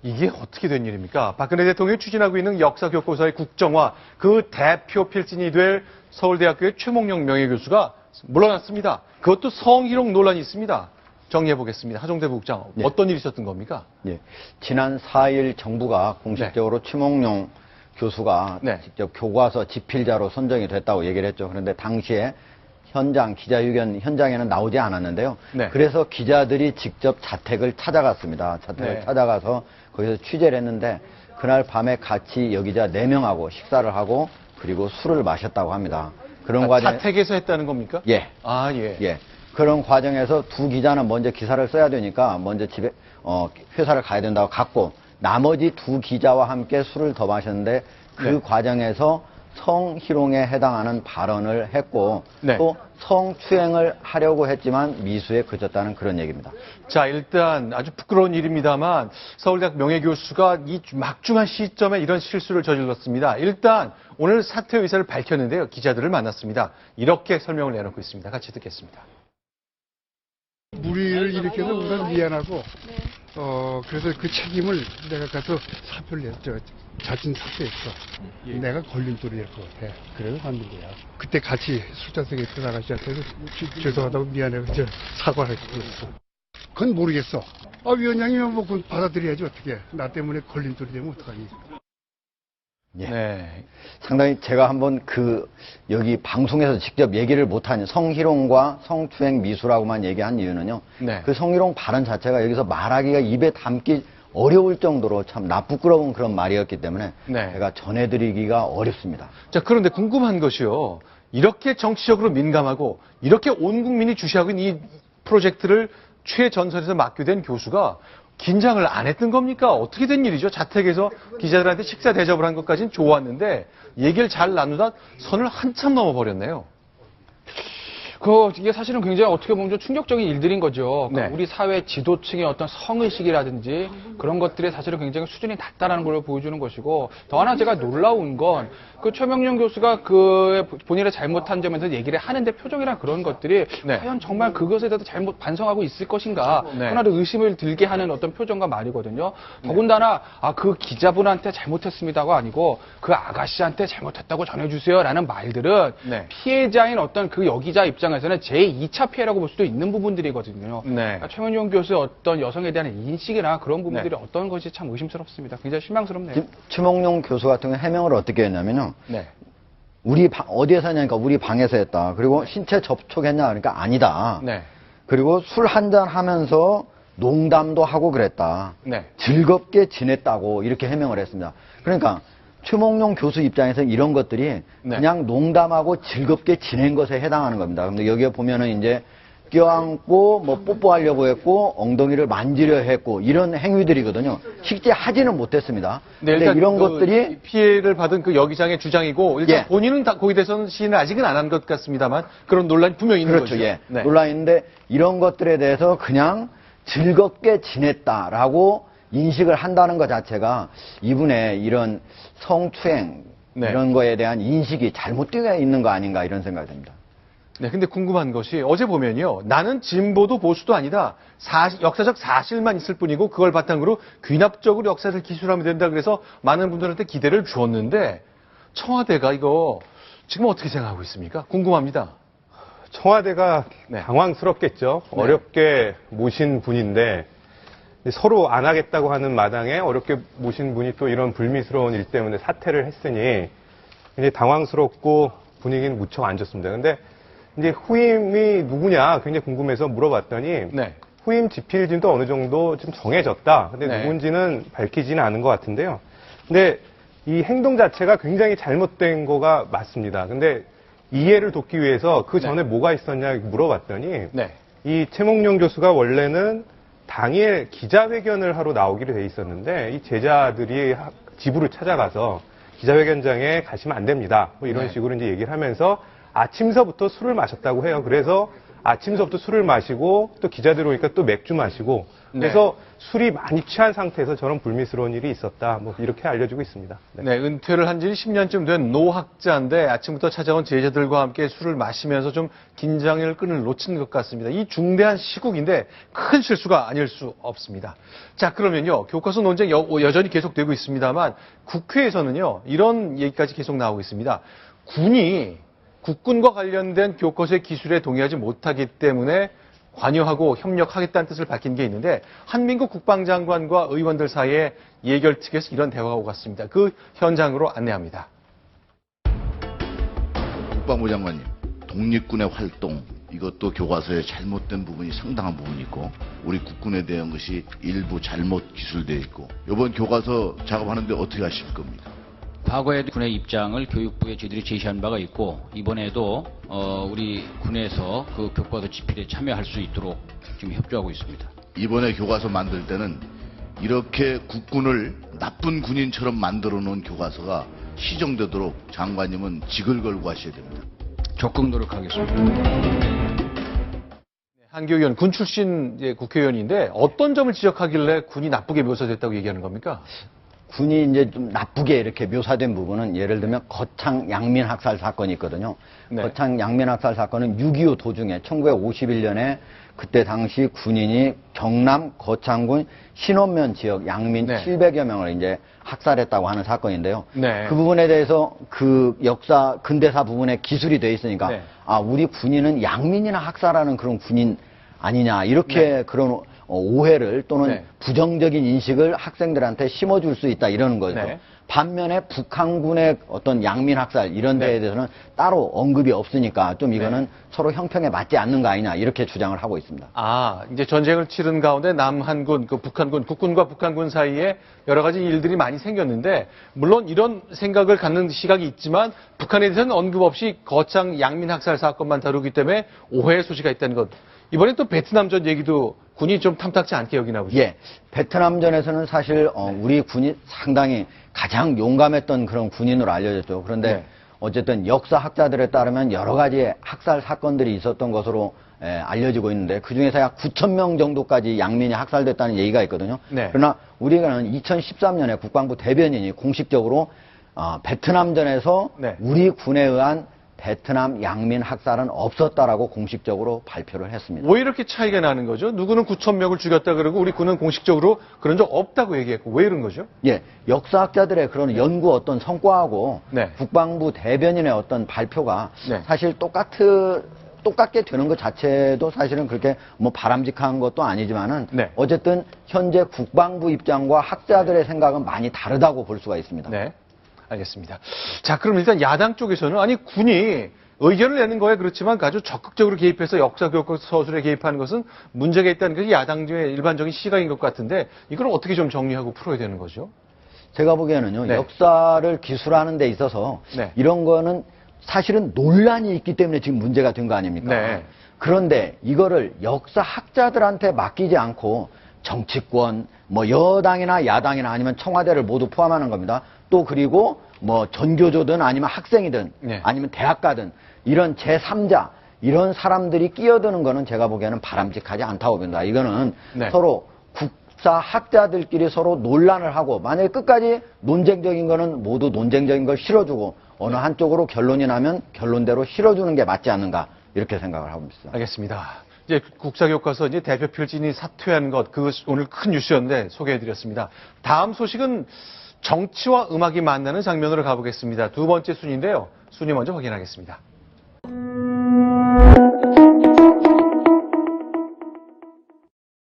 이게 어떻게 된 일입니까? 박근혜 대통령이 추진하고 있는 역사교과서의 국정화, 그 대표 필진이 될 서울대학교의 최몽룡 명예교수가 물러났습니다. 그것도 성희롱 논란이 있습니다. 정리해보겠습니다. 하종대 부국장, 예. 어떤 일이 있었던 겁니까? 예. 지난 4일 정부가 공식적으로 최몽룡 교수가 네. 직접 교과서 집필자로 선정이 됐다고 얘기를 했죠. 그런데 당시에 기자회견 현장에는 나오지 않았는데요. 네. 그래서 기자들이 직접 자택을 찾아갔습니다. 자택을 찾아가서 거기서 취재를 했는데 그날 밤에 같이 여기자 4명하고 식사를 하고 그리고 술을 마셨다고 합니다. 그런 과정에 자택에서 했다는 겁니까? 예. 아, 예. 예. 그런 과정에서 두 기자는 먼저 기사를 써야 되니까 먼저 집에 회사를 가야 된다고 갔고 나머지 두 기자와 함께 술을 더 마셨는데 그 과정에서 성희롱에 해당하는 발언을 했고 또 성추행을 하려고 했지만 미수에 그쳤다는 그런 얘기입니다. 자, 일단 아주 부끄러운 일입니다만 서울대학 명예교수가 이 막중한 시점에 이런 실수를 저질렀습니다. 일단 오늘 사퇴 의사를 밝혔는데요. 기자들을 만났습니다. 이렇게 설명을 내놓고 있습니다. 같이 듣겠습니다. 무리를 일으켜서 우선 미안하고 그래서 그 책임을 내가 가서 사표를 냈죠. 자진 사퇴했어. 내가 걸림돌이 될 것 같아. 그래서 만든 거야. 그때 같이 술자석에 있던 아가씨한테도 죄송하다고 미안해서 사과를 했어. 그건 모르겠어. 위원장이면 뭐 그건 받아들여야지 어떻게. 나 때문에 걸림돌이 되면 어떡하니. 예. 네. 상당히 제가 한번 여기 방송에서 직접 얘기를 못한 성희롱과 성추행 미수라고만 얘기한 이유는요. 그 성희롱 발언 자체가 여기서 말하기가 입에 담기 어려울 정도로 참 나쁘끄러운 그런 말이었기 때문에 제가 전해드리기가 어렵습니다. 자, 그런데 궁금한 것이요. 이렇게 정치적으로 민감하고 이렇게 온 국민이 주시하고 있는 이 프로젝트를 최전선에서 맡게 된 교수가 긴장을 안 했던 겁니까? 어떻게 된 일이죠? 자택에서 기자들한테 식사 대접을 한 것까지는 좋았는데 얘기를 잘 나누다 선을 한참 넘어버렸네요. 이게 사실은 굉장히 어떻게 보면 좀 충격적인 일들인 거죠. 그러니까 우리 사회 지도층의 어떤 성의식이라든지 그런 것들이 사실은 굉장히 수준이 낮다라는 걸 보여주는 것이고, 더 하나 제가 놀라운 건 그 최명룡 교수가 본인의 잘못한 점에서 얘기를 하는데 표정이랑 그런 것들이 과연 정말 그것에 대해서 잘못 반성하고 있을 것인가 하나도 의심을 들게 하는 어떤 표정과 말이거든요. 더군다나 그 기자분한테 잘못했습니다가 아니고 그 아가씨한테 잘못했다고 전해주세요라는 말들은 피해자인 어떤 그 여기자 입장에서는 제2차 피해라고 볼 수도 있는 부분들이거든요. 그러니까 최명룡 교수의 어떤 여성에 대한 인식이나 그런 부분들이 어떤 것이 참 의심스럽습니다. 굉장히 실망스럽네요. 최몽룡 교수 같은 경우 해명을 어떻게 했냐면요. 어디에서 했냐니까 우리 방에서 했다. 그리고 신체 접촉했냐 그러니까 아니다. 그리고 술 한잔 하면서 농담도 하고 그랬다. 즐겁게 지냈다고 이렇게 해명을 했습니다. 그러니까 최몽룡 교수 입장에서 이런 것들이 그냥 농담하고 즐겁게 지낸 것에 해당하는 겁니다. 근데 여기에 보면은 이제 껴안고 뭐 뽀뽀하려고 했고 엉덩이를 만지려 했고 이런 행위들이거든요. 실제 하지는 못했습니다. 근데 이런 것들이 피해를 받은 그 여기장의 주장이고 일단 본인은 거기에 대해서는 시인을 아직은 안 한 것 같습니다만 그런 논란이 분명히 있는 거죠. 논란이 있는데 이런 것들에 대해서 그냥 즐겁게 지냈다라고 인식을 한다는 것 자체가 이분의 이런 성추행 이런 거에 대한 인식이 잘못되어 있는 거 아닌가 이런 생각이 듭니다. 근데 궁금한 것이 어제 보면요. 나는 진보도 보수도 아니다. 역사적 사실만 있을 뿐이고 그걸 바탕으로 귀납적으로 역사를 기술하면 된다. 그래서 많은 분들한테 기대를 주었는데 청와대가 이거 지금 어떻게 생각하고 있습니까? 궁금합니다. 청와대가 당황스럽겠죠. 어렵게 모신 분인데 서로 안 하겠다고 하는 마당에 어렵게 모신 분이 또 이런 불미스러운 일 때문에 사퇴를 했으니 굉장히 당황스럽고 분위기는 무척 안 좋습니다. 근데 이제 후임이 누구냐 굉장히 궁금해서 물어봤더니 후임 지필진도 어느 정도 좀 정해졌다. 근데 누군지는 밝히지는 않은 것 같은데요. 근데 이 행동 자체가 굉장히 잘못된 거가 맞습니다. 근데 이해를 돕기 위해서 그 전에 뭐가 있었냐 물어봤더니 이 최몽룡 교수가 원래는 당일 기자회견을 하러 나오기로 돼 있었는데 이 제자들이 집으로 찾아가서 기자회견장에 가시면 안 됩니다. 뭐 이런 식으로 이제 얘기를 하면서 아침서부터 술을 마셨다고 해요. 그래서 아침서부터 술을 마시고 또 기자들 오니까 또 맥주 마시고 그래서 술이 많이 취한 상태에서 저런 불미스러운 일이 있었다. 뭐 이렇게 알려지고 있습니다. 네, 은퇴를 한 지 10년쯤 된 노 학자인데 아침부터 찾아온 제자들과 함께 술을 마시면서 좀 긴장의 끈을 놓친 것 같습니다. 이 중대한 시국인데 큰 실수가 아닐 수 없습니다. 자, 그러면요. 교과서 논쟁 여전히 계속되고 있습니다만 국회에서는요. 이런 얘기까지 계속 나오고 있습니다. 군이 국군과 관련된 교과서의 기술에 동의하지 못하기 때문에 관여하고 협력하겠다는 뜻을 밝힌 게 있는데 한민국 국방장관과 의원들 사이에 예결특에서 이런 대화가 오갔습니다. 그 현장으로 안내합니다. 국방부 장관님, 독립군의 활동 이것도 교과서에 잘못된 부분이 상당한 부분이 있고 우리 국군에 대한 것이 일부 잘못 기술되어 있고 이번 교과서 작업하는데 어떻게 하실 겁니까? 과거에도 군의 입장을 교육부에 저희들이 제시한 바가 있고 이번에도 우리 군에서 그 교과서 집필에 참여할 수 있도록 지금 협조하고 있습니다. 이번에 교과서 만들 때는 이렇게 국군을 나쁜 군인처럼 만들어 놓은 교과서가 시정되도록 장관님은 직을 걸고 하셔야 됩니다. 적극 노력하겠습니다. 한교 의원, 군 출신 국회의원인데 어떤 점을 지적하길래 군이 나쁘게 묘사됐다고 얘기하는 겁니까? 군이 이제 좀 나쁘게 이렇게 묘사된 부분은 예를 들면 거창 양민 학살 사건이 있거든요. 네. 거창 양민 학살 사건은 6.25 도중에 1951년에 그때 당시 군인이 경남 거창군 신원면 지역 양민 네. 700여 명을 이제 학살했다고 하는 사건인데요. 네. 그 부분에 대해서 그 역사 근대사 부분에 기술이 돼 있으니까 네. 아 우리 군인은 양민이나 학살하는 그런 군인 아니냐 이렇게 그런 오해를 또는 네. 부정적인 인식을 학생들한테 심어줄 수 있다 이러는 거죠. 네. 반면에 북한군의 어떤 양민 학살 이런 데에 대해서는 따로 언급이 없으니까 좀 이거는 서로 형평에 맞지 않는 거 아니냐 이렇게 주장을 하고 있습니다. 아, 이제 전쟁을 치른 가운데 남한군, 그 북한군, 국군과 북한군 사이에 여러 가지 일들이 많이 생겼는데 물론 이런 생각을 갖는 시각이 있지만 북한에 대해서는 언급 없이 거창 양민 학살 사건만 다루기 때문에 오해의 소지가 있다는 것. 이번에 또 베트남전 얘기도 군이 좀 탐탁지 않게 여기나 보죠. 예, 베트남전에서는 사실 우리 군이 상당히 가장 용감했던 그런 군인으로 알려졌죠. 그런데 네. 어쨌든 역사학자들에 따르면 여러 가지 학살 사건들이 있었던 것으로 알려지고 있는데 그중에서 약 9천 명 정도까지 양민이 학살됐다는 얘기가 있거든요. 네. 그러나 우리는 2013년에 국방부 대변인이 공식적으로 베트남전에서 네. 우리 군에 의한 베트남 양민 학살은 없었다라고 공식적으로 발표를 했습니다. 왜 이렇게 차이가 나는 거죠? 누구는 9천 명을 죽였다 그러고 우리 군은 공식적으로 그런 적 없다고 얘기했고 왜 이런 거죠? 예, 역사학자들의 그런 연구 어떤 성과하고 네. 국방부 대변인의 어떤 발표가 네. 사실 똑같게 되는 것 자체도 사실은 그렇게 뭐 바람직한 것도 아니지만은 네. 어쨌든 현재 국방부 입장과 학자들의 생각은 많이 다르다고 볼 수가 있습니다. 네. 알겠습니다. 자, 그럼 일단 야당 쪽에서는 아니 군이 의견을 내는 거에 그렇지만 아주 적극적으로 개입해서 역사교과서 서술에 개입하는 것은 문제가 있다는 것이 야당의 일반적인 시각인 것 같은데 이걸 어떻게 좀 정리하고 풀어야 되는 거죠? 제가 보기에는요, 네. 역사를 기술하는 데 있어서 네. 이런 거는 사실은 논란이 있기 때문에 지금 문제가 된 거 아닙니까? 네. 그런데 이거를 역사학자들한테 맡기지 않고 정치권, 뭐 여당이나 야당이나 아니면 청와대를 모두 포함하는 겁니다. 또 그리고 뭐 전교조든 아니면 학생이든 네. 아니면 대학가든 이런 제3자 이런 사람들이 끼어드는 거는 제가 보기에는 바람직하지 않다고 봅니다. 이거는 네. 서로 국사학자들끼리 서로 논란을 하고 만약에 끝까지 논쟁적인 거는 모두 논쟁적인 걸 실어주고 어느 한쪽으로 결론이 나면 결론대로 실어주는 게 맞지 않는가 이렇게 생각을 하고 있습니다. 알겠습니다. 이제 국사교과서 이제 대표 필진이 사퇴한 것, 그것 오늘 큰 뉴스였는데 소개해드렸습니다. 다음 소식은 정치와 음악이 만나는 장면으로 가보겠습니다. 두 번째 순위인데요. 순위 먼저 확인하겠습니다.